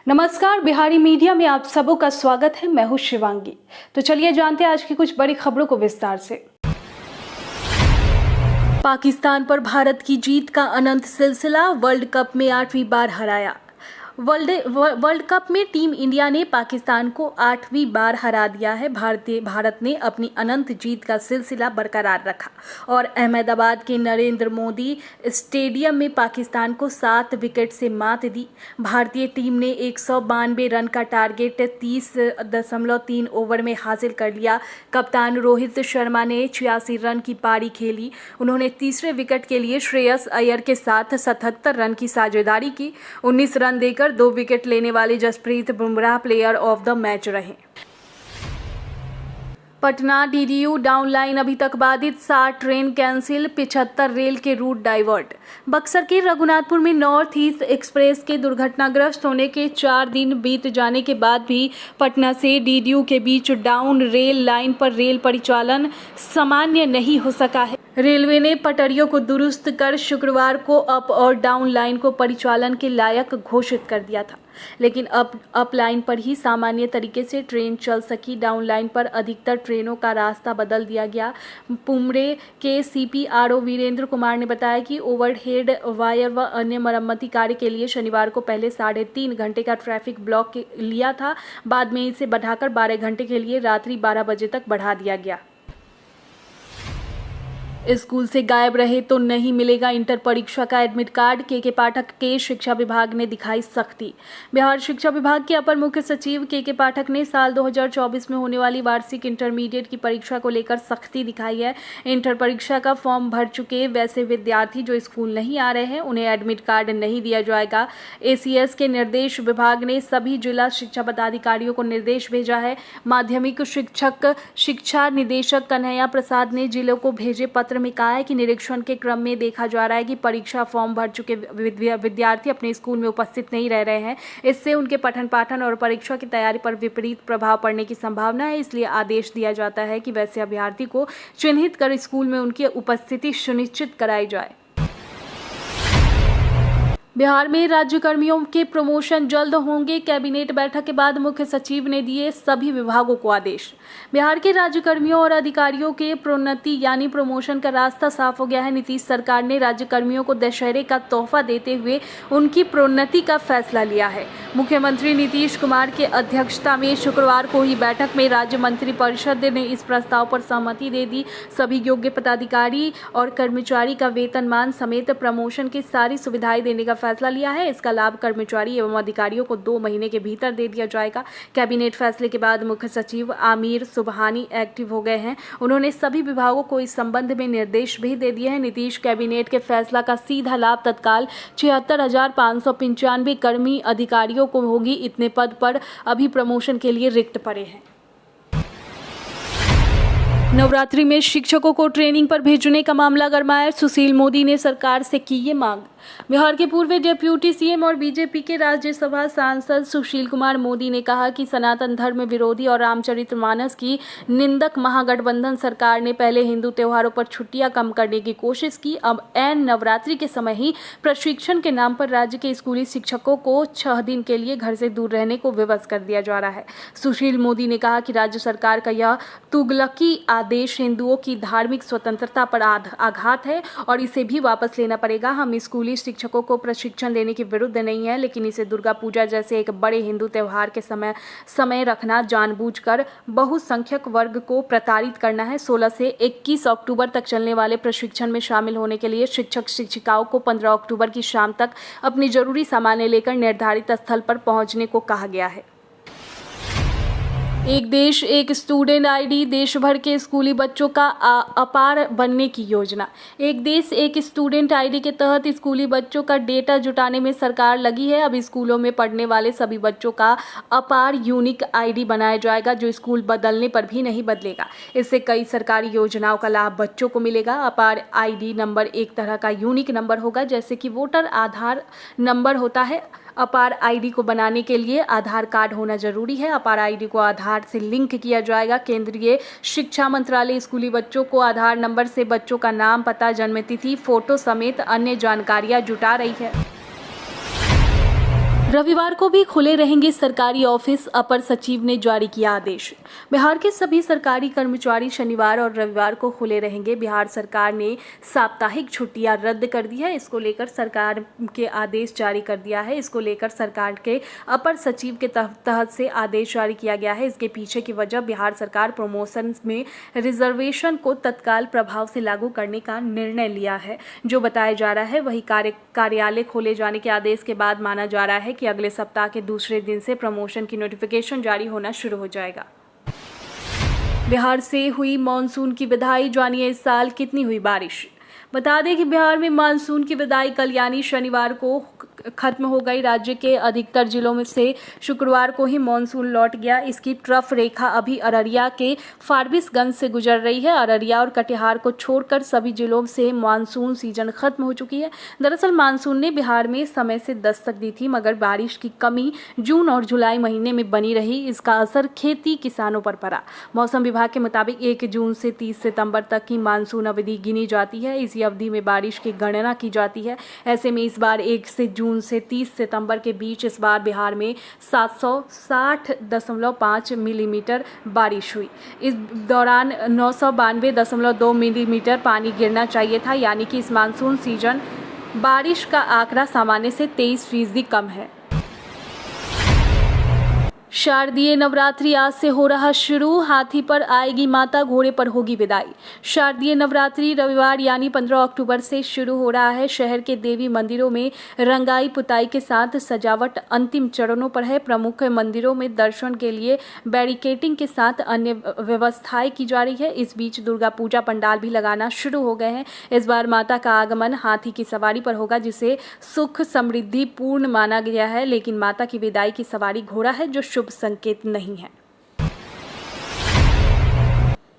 नमस्कार, बिहारी मीडिया में आप सबों का स्वागत है। मैं हूं शिवांगी। तो चलिए जानते हैं आज की कुछ बड़ी खबरों को विस्तार से। पाकिस्तान पर भारत की जीत का अनंत सिलसिला, वर्ल्ड कप में 8वीं बार हराया। वर्ल्ड कप में टीम इंडिया ने पाकिस्तान को 8वीं बार हरा दिया है। भारत ने अपनी अनंत जीत का सिलसिला बरकरार रखा और अहमदाबाद के नरेंद्र मोदी स्टेडियम में पाकिस्तान को 7 विकेट से मात दी। भारतीय टीम ने 192 रन का टारगेट 30.3 ओवर में हासिल कर लिया। कप्तान रोहित शर्मा ने 86 रन की पारी खेली। उन्होंने तीसरे विकेट के लिए श्रेयस अय्यर के साथ 77 रन की साझेदारी की। 19 रन देकर 2 विकेट लेने वाले Jasprit Bumrah player of the match रहे। पटना डीडीयू डाउन लाइन अभी तक बाधित, 60 ट्रेन कैंसिल, 75 रेल के रूट डाइवर्ट। बक्सर के रघुनाथपुर में नॉर्थ ईस्ट एक्सप्रेस के दुर्घटनाग्रस्त होने के 4 दिन बीत जाने के बाद भी पटना से डीडीयू के बीच डाउन रेल लाइन पर रेल परिचालन सामान्य नहीं हो सका है। रेलवे ने पटरियों को दुरुस्त कर शुक्रवार को अप और डाउन लाइन को परिचालन के लायक घोषित कर दिया था, लेकिन अप लाइन पर ही सामान्य तरीके से ट्रेन चल सकी। डाउन लाइन पर अधिकतर ट्रेनों का रास्ता बदल दिया गया। पुमरे के सीपीआरओ वीरेंद्र कुमार ने बताया कि ओवरहेड वायर व अन्य मरम्मती कार्य के लिए शनिवार को पहले 3.5 घंटे का ट्रैफिक ब्लॉक लिया था। बाद में इसे बढ़ाकर 12 घंटे के लिए रात्रि 12 बजे तक बढ़ा दिया गया। स्कूल से गायब रहे तो नहीं मिलेगा इंटर परीक्षा का एडमिट कार्ड, के पाठक के शिक्षा विभाग ने दिखाई सख्ती। बिहार शिक्षा विभाग के अपर मुख्य सचिव के पाठक ने साल 2024 में होने वाली वार्षिक इंटरमीडिएट की परीक्षा को लेकर सख्ती दिखाई है। इंटर परीक्षा का फॉर्म भर चुके वैसे विद्यार्थी जो स्कूल नहीं आ रहे हैं उन्हें एडमिट कार्ड नहीं दिया जाएगा। एसीएस के निर्देश विभाग ने सभी जिला शिक्षा पदाधिकारियों को निर्देश भेजा है। माध्यमिक शिक्षा निदेशक कन्हैया प्रसाद ने जिलों को भेजे पत्र में कहा है कि निरीक्षण के क्रम में देखा जा रहा है कि परीक्षा फॉर्म भर चुके विद्यार्थी अपने स्कूल में उपस्थित नहीं रह रहे हैं। इससे उनके पठन पाठन और परीक्षा की तैयारी पर विपरीत प्रभाव पड़ने की संभावना है। इसलिए आदेश दिया जाता है कि वैसे अभ्यर्थी को चिन्हित कर स्कूल में उनकी उपस्थिति सुनिश्चित कराई जाए। बिहार में राज्यकर्मियों के प्रमोशन जल्द होंगे, कैबिनेट बैठक के बाद मुख्य सचिव ने दिए सभी विभागों को आदेश। बिहार के राज्यकर्मियों और अधिकारियों के प्रोन्नति यानी प्रमोशन का रास्ता साफ हो गया है। नीतीश सरकार ने राज्यकर्मियों को दशहरे का तोहफा देते हुए उनकी प्रोन्नति का फैसला लिया है। मुख्यमंत्री नीतीश कुमार के अध्यक्षता में शुक्रवार को हुई बैठक में राज्य मंत्रिपरिषद ने इस प्रस्ताव पर सहमति दे दी। सभी योग्य पदाधिकारी और कर्मचारी का वेतनमान समेत प्रमोशन की सारी सुविधाएं देने का फैसला लिया है। इसका लाभ कर्मचारी एवं अधिकारियों को 2 महीने के भीतर दे दिया जाएगा। कैबिनेट फैसले के बाद मुख्य सचिव आमिर सुबहानी एक्टिव हो गए हैं। उन्होंने सभी विभागों को इस संबंध में निर्देश भी दे दिए हैं। नीतीश कैबिनेट के फैसला का सीधा लाभ तत्काल 76,595 कर्मी अधिकारियों को होगी। इतने पद पर अभी प्रमोशन के लिए रिक्त पड़े हैं। नवरात्रि में शिक्षकों को ट्रेनिंग पर भेजने का मामला गरमाया। सुशील मोदी ने सरकार से की ये मांग। बिहार के पूर्व डिप्टी सीएम और बीजेपी के राज्यसभा सांसद सुशील कुमार मोदी ने कहा कि सनातन धर्म विरोधी और रामचरितमानस की निंदक महागठबंधन सरकार ने पहले हिंदू त्योहारों पर छुट्टियां कम करने की कोशिश की। अब ऐन नवरात्रि के समय ही प्रशिक्षण के नाम पर राज्य के स्कूली शिक्षकों को 6 दिन के लिए घर से दूर रहने को विवश कर दिया जा रहा है। सुशील मोदी ने कहा कि राज्य सरकार का यह तुगलकी आदेश हिंदुओं की धार्मिक स्वतंत्रता पर आघात है और इसे भी वापस लेना पड़ेगा। हम स्कूली शिक्षकों को प्रशिक्षण देने के विरुद्ध नहीं है, लेकिन इसे दुर्गा पूजा जैसे एक बड़े हिंदू त्योहार के समय रखना जानबूझकर बहुसंख्यक वर्ग को प्रताड़ित करना है। 16 से 21 अक्टूबर तक चलने वाले प्रशिक्षण में शामिल होने के लिए शिक्षक शिक्षिकाओं को 15 अक्टूबर की शाम तक अपनी जरूरी सामानें लेकर निर्धारित स्थल पर पहुंचने को कहा गया है। एक देश एक स्टूडेंट आईडी, देश भर के स्कूली बच्चों का अपार बनने की योजना। एक देश एक स्टूडेंट आईडी के तहत स्कूली बच्चों का डेटा जुटाने में सरकार लगी है। अब स्कूलों में पढ़ने वाले सभी बच्चों का अपार यूनिक आईडी बनाया जाएगा जो स्कूल बदलने पर भी नहीं बदलेगा। इससे कई सरकारी योजनाओं का लाभ बच्चों को मिलेगा। अपार आईडी नंबर एक तरह का यूनिक नंबर होगा, जैसे कि वोटर आधार नंबर होता है। अपार आईडी को बनाने के लिए आधार कार्ड होना जरूरी है। अपार आईडी को आधार से लिंक किया जाएगा। केंद्रीय शिक्षा मंत्रालय स्कूली बच्चों को आधार नंबर से बच्चों का नाम, पता, जन्मतिथि, फोटो समेत अन्य जानकारियां जुटा रही है। रविवार को भी खुले रहेंगे सरकारी ऑफिस, अपर सचिव ने जारी किया आदेश। बिहार के सभी सरकारी कर्मचारी शनिवार और रविवार को खुले रहेंगे। बिहार सरकार ने साप्ताहिक छुट्टियां रद्द कर दी है। इसको लेकर सरकार के आदेश जारी कर दिया है। इसको लेकर सरकार के अपर सचिव के तहत से आदेश जारी किया गया है। इसके पीछे की वजह बिहार सरकार प्रमोशन में रिजर्वेशन को तत्काल प्रभाव से लागू करने का निर्णय लिया है। जो बताया जा रहा है वही कार्यालय खोले जाने के आदेश के बाद माना जा रहा है कि अगले सप्ताह के दूसरे दिन से प्रमोशन की नोटिफिकेशन जारी होना शुरू हो जाएगा। बिहार से हुई मानसून की विदाई, जानिए इस साल कितनी हुई बारिश। बता दें कि बिहार में मानसून की विदाई कल यानी शनिवार को खत्म हो गई। राज्य के अधिकतर जिलों में से शुक्रवार को ही मानसून लौट गया। इसकी ट्रफ रेखा अभी अररिया के फारबिसगंज से गुजर रही है। अररिया और कटिहार को छोड़कर सभी जिलों से मानसून सीजन खत्म हो चुकी है। दरअसल मानसून ने बिहार में समय से दस्तक दी थी, मगर बारिश की कमी जून और जुलाई महीने में बनी रही। इसका असर खेती किसानों पर पड़ा। मौसम विभाग के मुताबिक 1 जून से 30 सितंबर तक की मानसून अवधि गिनी जाती है। इसी अवधि में बारिश की गणना की जाती है। ऐसे में इस बार 1 जून से 30 सितंबर के बीच इस बार बिहार में 760.5 मिलीमीटर बारिश हुई। इस दौरान 992.2 मिलीमीटर पानी गिरना चाहिए था, यानी कि इस मानसून सीजन बारिश का आंकड़ा सामान्य से 23% कम है। शारदीय नवरात्रि आज से हो रहा शुरू। हाथी पर आएगी माता, घोड़े पर होगी विदाई। शारदीय नवरात्रि रविवार यानी 15 अक्टूबर से शुरू हो रहा है। शहर के देवी मंदिरों में रंगाई पुताई के साथ सजावट अंतिम चरणों पर है। प्रमुख मंदिरों में दर्शन के लिए बैरिकेडिंग के साथ अन्य व्यवस्थाएं की जा रही है। इस बीच दुर्गा पूजा पंडाल भी लगाना शुरू हो गए हैं। इस बार माता का आगमन हाथी की सवारी पर होगा, जिसे सुख समृद्धि पूर्ण माना गया है। लेकिन माता की विदाई की सवारी घोड़ा है, जो शुभ संकेत नहीं है।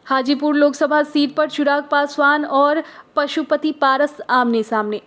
हाजीपुर लोकसभा सीट पर चिराग पासवान और पशुपति पारस आमने सामने।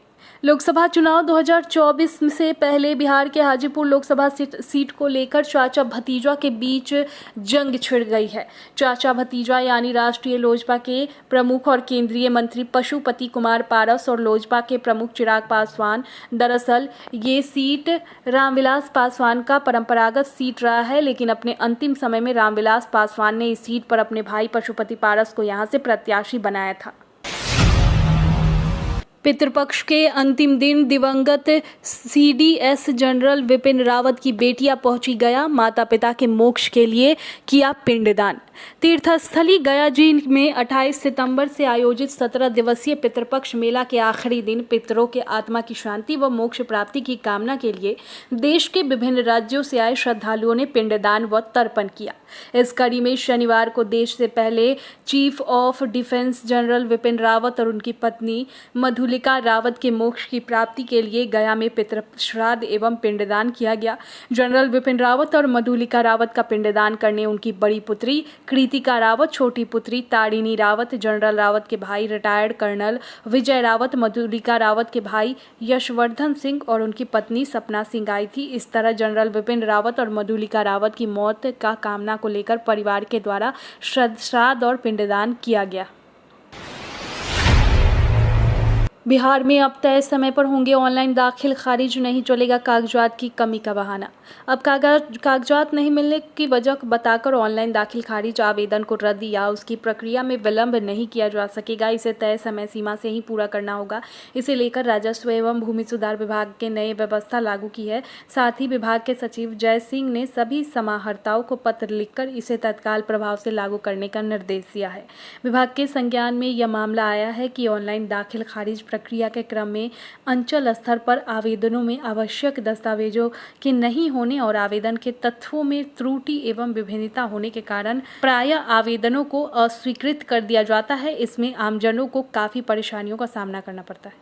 लोकसभा चुनाव 2024 से पहले बिहार के हाजीपुर लोकसभा सीट को लेकर चाचा भतीजा के बीच जंग छिड़ गई है। चाचा भतीजा यानी राष्ट्रीय लोजपा के प्रमुख और केंद्रीय मंत्री पशुपति कुमार पारस और लोजपा के प्रमुख चिराग पासवान। दरअसल ये सीट रामविलास पासवान का परंपरागत सीट रहा है, लेकिन अपने अंतिम समय में रामविलास पासवान ने इस सीट पर अपने भाई पशुपति पारस को यहां से प्रत्याशी बनाया था। पितृपक्ष के अंतिम दिन दिवंगत CDS जनरल विपिन रावत की बेटियां पहुंची गया। माता पिता के मोक्ष के लिए किया पिंडदान। तीर्थस्थली गया जी में 28 सितंबर से आयोजित 17 दिवसीय पितृपक्ष मेला के आखिरी दिन पितरों के आत्मा की शांति व मोक्ष प्राप्ति की कामना के लिए देश के विभिन्न राज्यों से आए श्रद्धालुओं ने पिंडदान व तर्पण किया। इस कड़ी में शनिवार को देश से पहले chief of defence general Vipin Rawat और उनकी पत्नी मधुलिका रावत के मोक्ष की प्राप्ति के लिए गया में पितृ श्राद्ध एवं पिंडदान किया गया। जनरल विपिन रावत और मधुलिका रावत का पिंडदान करने उनकी बड़ी पुत्री कृतिका रावत, छोटी पुत्री तारिणी रावत, जनरल रावत के भाई रिटायर्ड कर्नल विजय रावत, मधुलिका रावत के भाई यशवर्धन सिंह और उनकी पत्नी सपना सिंह आई थी। इस तरह जनरल विपिन रावत और मधुलिका रावत की मौत का कामना को लेकर परिवार के द्वारा श्राद्ध और पिंडदान किया गया। बिहार में अब तय समय पर होंगे ऑनलाइन दाखिल खारिज, नहीं चलेगा कागजात की कमी का बहाना। अब कागजात नहीं मिलने की वजह बताकर ऑनलाइन दाखिल खारिज आवेदन को रद्द या उसकी प्रक्रिया में विलंब नहीं किया जा सकेगा। इसे तय समय सीमा से ही पूरा करना होगा। इसे लेकर राजस्व एवं भूमि सुधार विभाग के नए व्यवस्था लागू की है। साथ ही विभाग के सचिव जय सिंह ने सभी समाहर्ताओं को पत्र लिखकर इसे तत्काल प्रभाव से लागू करने का निर्देश दिया है। विभाग के संज्ञान में यह मामला आया है कि ऑनलाइन दाखिल खारिज प्रक्रिया के क्रम में अंचल स्तर पर आवेदनों में आवश्यक दस्तावेजों के नहीं होने और आवेदन के तथ्यों में त्रुटि एवं विभिन्नता होने के कारण प्रायः आवेदनों को अस्वीकृत कर दिया जाता है। इसमें आमजनों को काफी परेशानियों का सामना करना पड़ता है।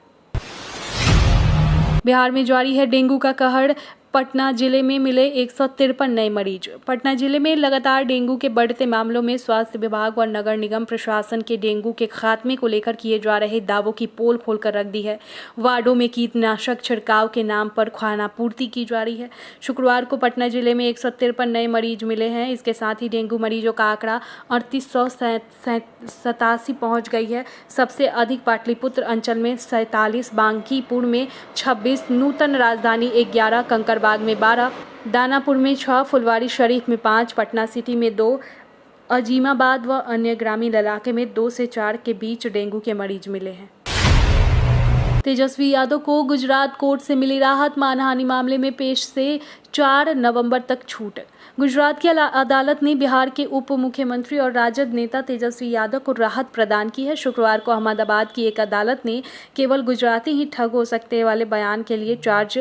बिहार में जारी है डेंगू का कहर। पटना जिले में मिले 153 नए मरीज। पटना जिले में लगातार डेंगू के बढ़ते मामलों में स्वास्थ्य विभाग और नगर निगम प्रशासन के डेंगू के खात्मे को लेकर किए जा रहे दावों की पोल खोलकर रख दी है। वार्डों में कीटनाशक छिड़काव के नाम पर खानापूर्ति की जा रही है। शुक्रवार को पटना जिले में 153 नए मरीज मिले हैं। इसके साथ ही डेंगू मरीजों का आंकड़ा 3887 पहुंच गई है। सबसे अधिक पाटलिपुत्र अंचल में 47, बांकीपुर में 26, नूतन राजधानी 11, कंकड़बाग बाग में 12, दानापुर में 6, फुलवारी शरीफ में 5, पटना सिटी में 2, अजीमाबाद व अन्य ग्रामीण इलाके में 2 से 4 के बीच डेंगू के मरीज मिले हैं। तेजस्वी यादव को गुजरात कोर्ट से मिली राहत, मानहानि मामले में पेश से 4 नवंबर तक छूट। गुजरात की अदालत ने बिहार के उप मुख्यमंत्री और राजद नेता तेजस्वी यादव को राहत प्रदान की है। शुक्रवार को अहमदाबाद की एक अदालत ने केवल गुजराती ही ठग हो सकते वाले बयान के लिए चार्ज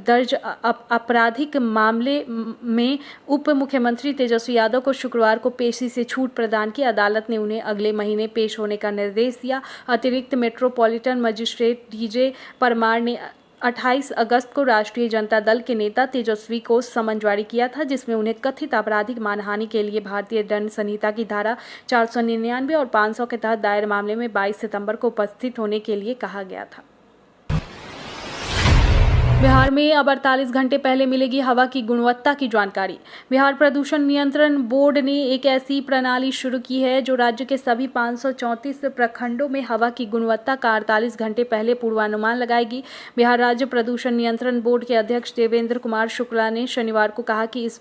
दर्ज आपराधिक मामले में उप मुख्यमंत्री तेजस्वी यादव को शुक्रवार को पेशी से छूट प्रदान की। अदालत ने उन्हें अगले महीने पेश होने का निर्देश दिया। अतिरिक्त मेट्रोपॉलिटन मजिस्ट्रेट डीजे परमार ने 28 अगस्त को राष्ट्रीय जनता दल के नेता तेजस्वी को समन जारी किया था, जिसमें उन्हें कथित आपराधिक मानहानि के लिए भारतीय दंड संहिता की धारा 499 और 500 के तहत दायर मामले में 22 सितंबर को उपस्थित होने के लिए कहा गया था। बिहार में अब 48 घंटे पहले मिलेगी हवा की गुणवत्ता की जानकारी। बिहार प्रदूषण नियंत्रण बोर्ड ने एक ऐसी प्रणाली शुरू की है जो राज्य के सभी 534 प्रखंडों में हवा की गुणवत्ता का 48 घंटे पहले पूर्वानुमान लगाएगी। बिहार राज्य प्रदूषण नियंत्रण बोर्ड के अध्यक्ष देवेंद्र कुमार शुक्ला ने शनिवार को कहा कि इस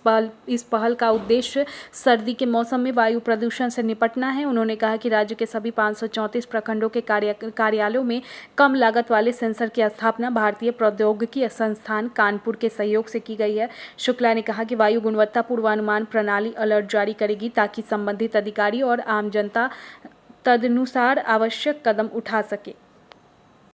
पहल का उद्देश्य सर्दी के मौसम में वायु प्रदूषण से निपटना है। उन्होंने कहा कि राज्य के सभी 534 प्रखंडों के कार्यालयों में कम लागत वाले सेंसर की स्थापना भारतीय प्रौद्योगिकी संस्थान कानपुर के सहयोग से की गई है। शुक्ला ने कहा कि वायु गुणवत्ता पूर्वानुमान प्रणाली अलर्ट जारी करेगी ताकि संबंधित अधिकारी और आम जनता तदनुसार आवश्यक कदम उठा सके।